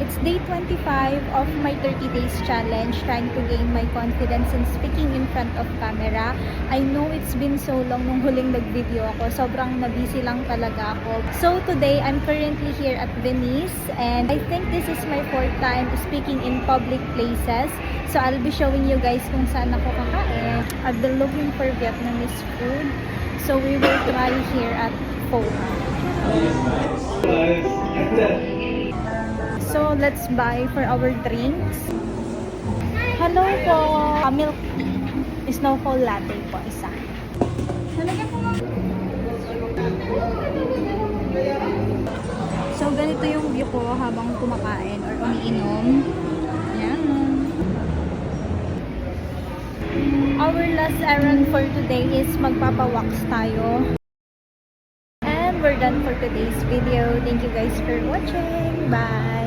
It's day 25 of my 30 days challenge, trying to gain my confidence in speaking in front of camera. I know it's been so long nung huling nag-video ako. Sobrang na-busy lang talaga ako. So today, I'm currently here at Venice and I think this is my fourth time speaking in public places. So I'll be showing you guys kung saan ako kakain. I've been looking for Vietnamese food. So we will try here at Pho. So, let's buy for our drinks. Hello po! Milk tea. Snowfall latte po, isa. So, ganito yung view ko habang kumakain or umiinom. Yan. Our last errand for today is magpapawax tayo. And we're done for today's video. Thank you guys for watching. Bye!